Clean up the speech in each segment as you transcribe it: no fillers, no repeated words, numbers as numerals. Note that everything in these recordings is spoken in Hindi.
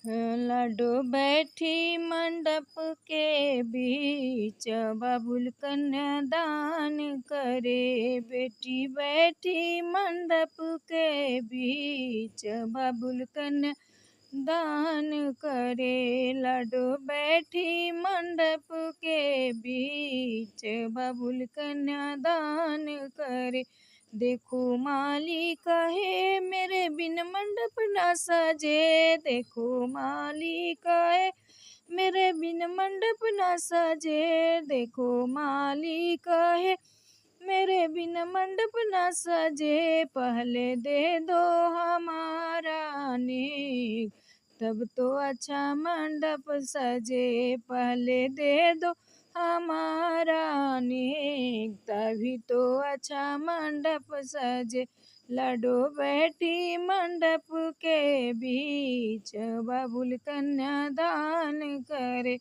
लाडो बैठी मंडप के बीच, बाबुल कन्यादान करे। बेटी बैठी मंडप के बीच, बाबुल कन्या दान करे। लाडो बैठी मंडप के बीच, बाबुल कन्या दान करे। देखो माली कहे मेरे बिन मंडप न सजे। देखो माली कहे मेरे बिन मंडप न सजे। देखो माली कहे मेरे बिन मंडप न सजे। पहले दे दो हमारा नेक, तब तो अच्छा मंडप सजे। पहले दे दो हमारा नेक, तभी तो अच्छा मंडप सजे। लाडो बैठी मंडप के बीच, बाबुल कन्यादान करे।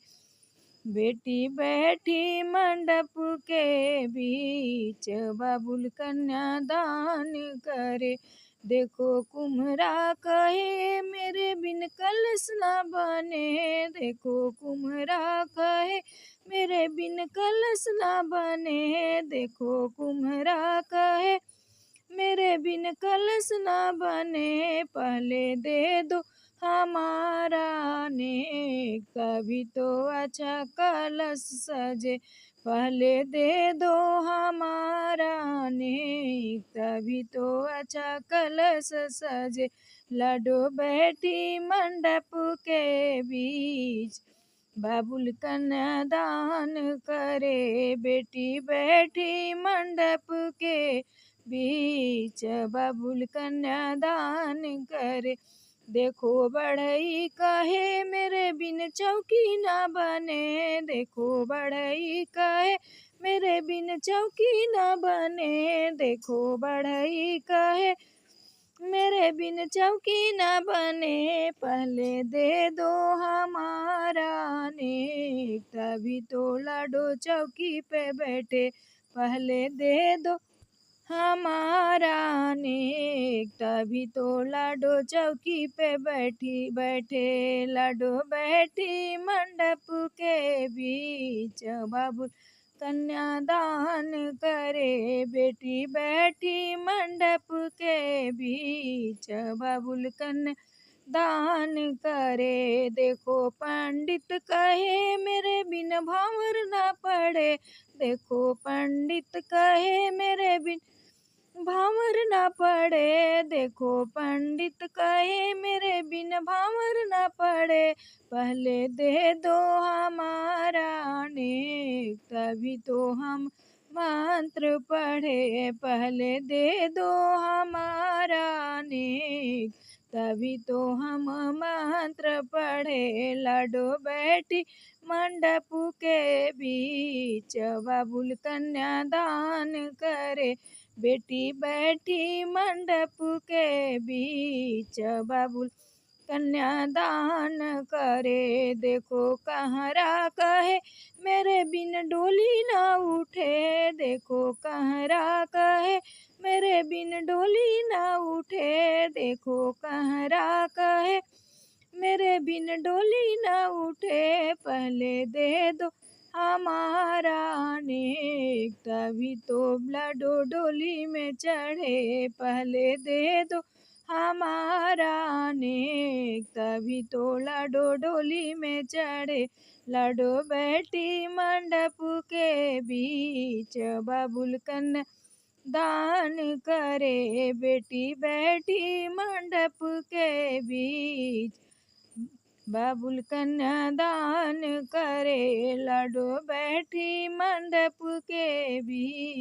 बेटी बैठी मंडप के बीच, बाबुल कन्यादान करे। देखो कुम्हरा कहे मेरे बिन कलश न बने। देखो कुम्हरा कहे मेरे बिन कलश न बने। देखो कुम्हरा कहे मेरे बिन कलश न बने। पहले दे दो हमारा नेक, तभी तो अच्छा कलश सजे। पहले दे दो हमारा नेक, तभी तो अच्छा कलश सजे। लाडो बैठी मंडप के बीच, बाबुल कन्यादान करे। बेटी बैठी मंडप के बीच, बाबुल कन्यादान करे। देखो बढ़ई कहे मेरे बिन चौकी न बने। देखो बढ़ई कहे मेरे बिन चौकी न बने। देखो बढ़ई कहे मेरे बिन चौकी न बने। पहले दे दो हमारा नेक, तभी तो लाडो चौकी पे बैठे। पहले दे दो हमारा नेक, तभी तो लाडो चौकी पे बैठे। लाडो बैठी मंडप के बीच, बाबुल कन्यादान करे। बेटी बैठी मंडप के बीच, बाबुल कन्या दान करे। देखो पंडित कहे मेरे बिन भावर न पड़े। देखो पंडित कहे मेरे बिन भावर न पड़े। देखो पंडित कहे मेरे बिन भावर न पड़े। पहले दे दो हमारा नेक, तभी तो हम मंत्र पढ़े। पहले दे दो हमारा नेक, तभी तो हम मंत्र पढ़े। लाडो बैठी मंडप के बीच, बाबुल कन्यादान करे। बेटी बैठी मंडप के बीच, बाबुल कन्यादान करे। देखो कहरा कहे मेरे बिन डोली न उठे। देखो कहरा कहे मेरे बिन डोली न उठे। देखो कहरा कहे मेरे बिन डोली न उठे। पहले दे दो हमारा नेक, तभी तो लाडो डोली में चढ़े। पहले दे दो हमारा नेक, तभी तो लाडो डोली में चढ़े। लाडो बैठी मंडप के बीच, बाबुल कन्या दान करे। बेटी बैठी मंडप के बीच, बाबुल कन्यादान करे। लाडो बैठी मंडप के बीच।